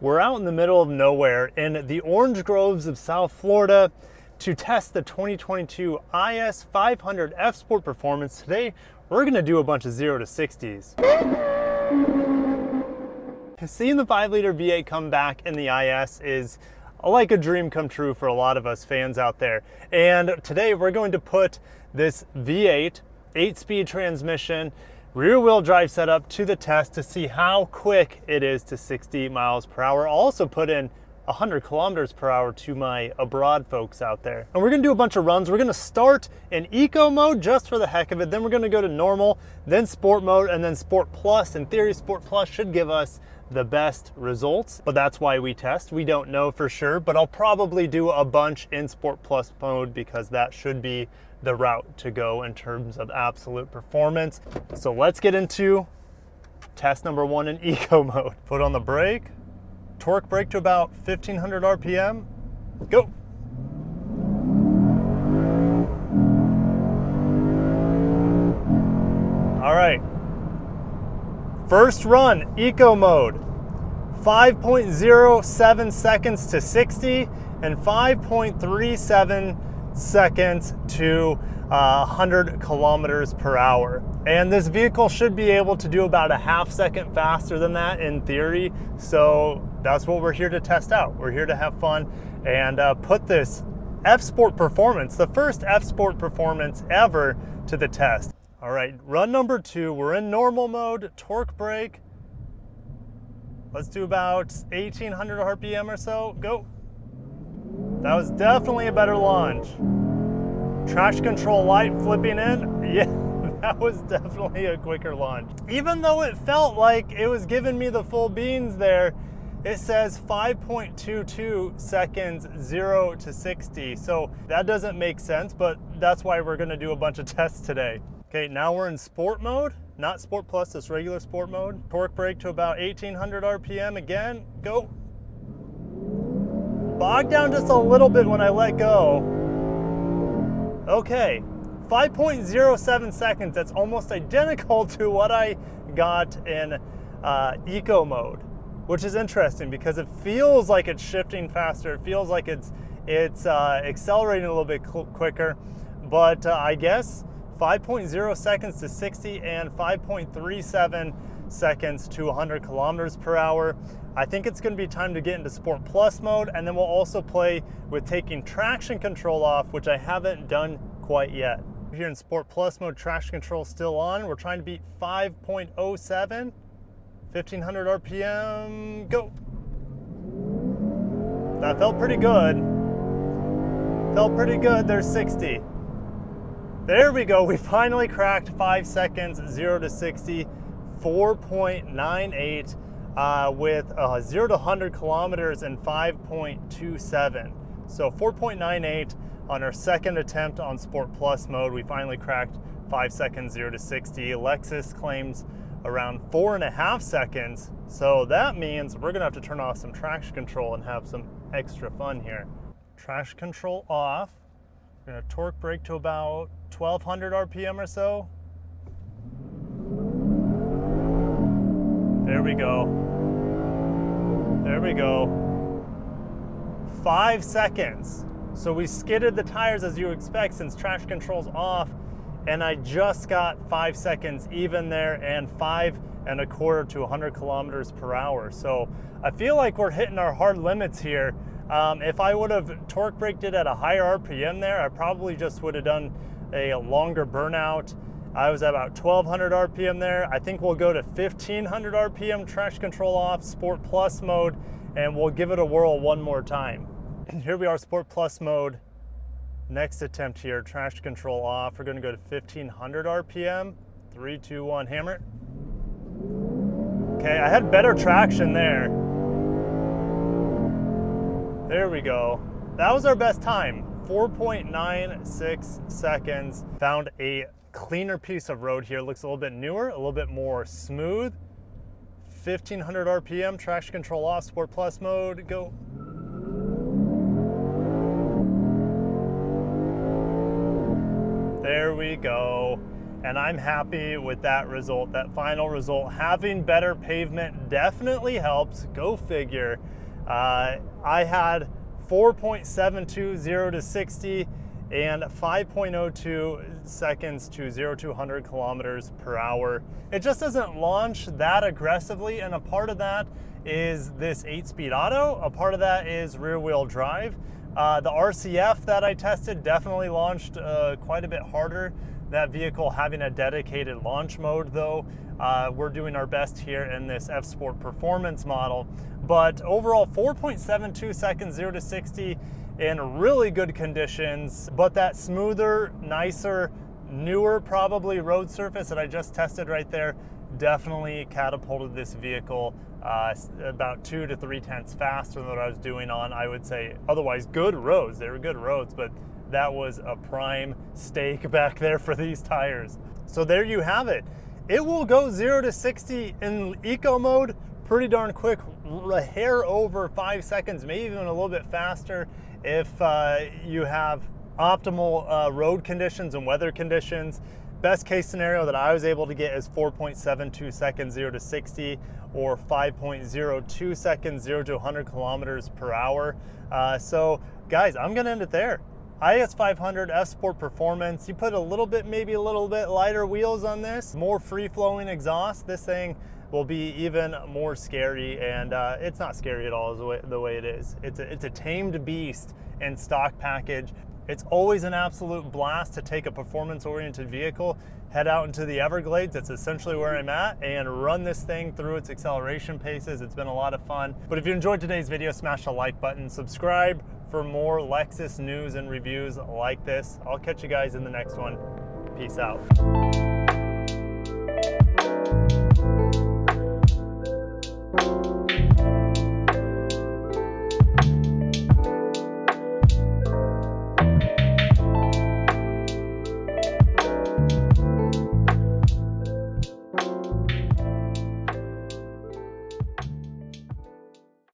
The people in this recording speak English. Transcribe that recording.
We're out in the middle of nowhere in the orange groves of South Florida to test the 2022 IS 500 F Sport Performance. Today, we're gonna do a bunch of 0 to 60s. Seeing the 5-liter V8 come back in the IS is like a dream come true for a lot of us fans out there. And today we're going to put this V8 8-speed transmission rear-wheel drive setup to the test to see how quick it is to 60 miles per hour. I'll also put in 100 kilometers per hour to my abroad folks out there. And we're gonna do a bunch of runs. We're gonna start in eco mode just for the heck of it. Then we're gonna go to normal, then sport mode, and then sport plus. In theory, sport plus should give us the best results, but that's why we test. We don't know for sure, but I'll probably do a bunch in sport plus mode because that should be the route to go in terms of absolute performance. So let's get into test number 1 in eco mode. Put on the brake, torque brake to about 1500 RPM, go. All right, first run, eco mode, 5.07 seconds to 60 and 5.37 seconds to 100 kilometers per hour. And this vehicle should be able to do about a half second faster than that in theory. So that's what we're here to test out. We're here to have fun and put this F Sport Performance, the first F Sport Performance ever, to the test. All right, run number 2, we're in normal mode, torque brake. Let's do about 1800 RPM or so, go. That was definitely a better launch. Traction control light flipping in, yeah, that was definitely a quicker launch. Even though it felt like it was giving me the full beans there, it says 5.22 seconds 0 to 60. So that doesn't make sense, but that's why we're gonna do a bunch of tests today. Okay, now we're in sport mode, not sport plus, just regular sport mode. Torque brake to about 1800 RPM again, go. Bogged down just a little bit when I let go. Okay, 5.07 seconds, that's almost identical to what I got in eco mode, which is interesting because it feels like it's shifting faster. It feels like it's accelerating a little bit quicker, but I guess 5.0 seconds to 60 and 5.37 seconds to 100 kilometers per hour. I think it's gonna be time to get into Sport Plus mode, and then we'll also play with taking traction control off, which I haven't done quite yet. Here in Sport Plus mode, traction control still on. We're trying to beat 5.07, 1500 RPM, go. That felt pretty good. Felt pretty good, there's 60. There we go, we finally cracked 5 seconds, 0 to 60, 4.98 with 0 to 100 kilometers in 5.27. So 4.98 on our second attempt on Sport Plus mode. We finally cracked 5 seconds, 0 to 60. Lexus claims around 4.5 seconds. So that means we're gonna have to turn off some traction control and have some extra fun here. Traction control off. We're gonna torque brake to about 1200 RPM or so. There we go. There we go. 5 seconds. So we skidded the tires as you expect since traction control's off, and I just got 5 seconds even there and 5.25 to 100 kilometers per hour. So I feel like we're hitting our hard limits here. If I would have torque braked it at a higher RPM there, I probably just would have done a longer burnout. I was at about 1200 RPM there. I think we'll go to 1500 RPM, traction control off, Sport Plus mode, and we'll give it a whirl one more time. Here we are, Sport Plus mode. Next attempt here, traction control off. We're gonna go to 1500 RPM. 3, 2, 1, hammer. Okay, I had better traction there. There we go. That was our best time, 4.96 seconds. Found a cleaner piece of road here. Looks a little bit newer, a little bit more smooth. 1500 RPM, traction control off, Sport Plus mode, go. There we go. and I'm happy with that result, that final result. Having better pavement definitely helps, go figure. I had 4.72 0 to 60 and 5.02 seconds to 0 to 100 kilometers per hour. It just doesn't launch that aggressively, and a part of that is this 8-speed auto, a part of that is rear wheel drive. The RCF that I tested definitely launched quite a bit harder. That vehicle having a dedicated launch mode though. We're doing our best here in this F Sport Performance model. But overall 4.72 seconds 0 to 60 in really good conditions. But that smoother, nicer, newer probably road surface that I just tested right there definitely catapulted this vehicle about 2 to 3 tenths faster than what I was doing on, I would say, otherwise good roads. They were good roads, but that was a prime stake back there for these tires. So there you have it. It will go 0 to 60 in eco mode pretty darn quick, a hair over 5 seconds, maybe even a little bit faster if you have optimal road conditions and weather conditions. Best case scenario that I was able to get is 4.72 seconds 0 to 60 or 5.02 seconds 0 to 100 kilometers per hour. So guys, I'm gonna end it there. IS 500 F Sport Performance. You put a little bit, maybe a little bit lighter wheels on this, more free-flowing exhaust, this thing will be even more scary, and it's not scary at all the way it is. It's a tamed beast in stock package. It's always an absolute blast to take a performance-oriented vehicle, head out into the Everglades, that's essentially where I'm at, and run this thing through its acceleration paces. It's been a lot of fun. But if you enjoyed today's video, smash the like button, subscribe for more Lexus news and reviews like this. I'll catch you guys in the next one. Peace out.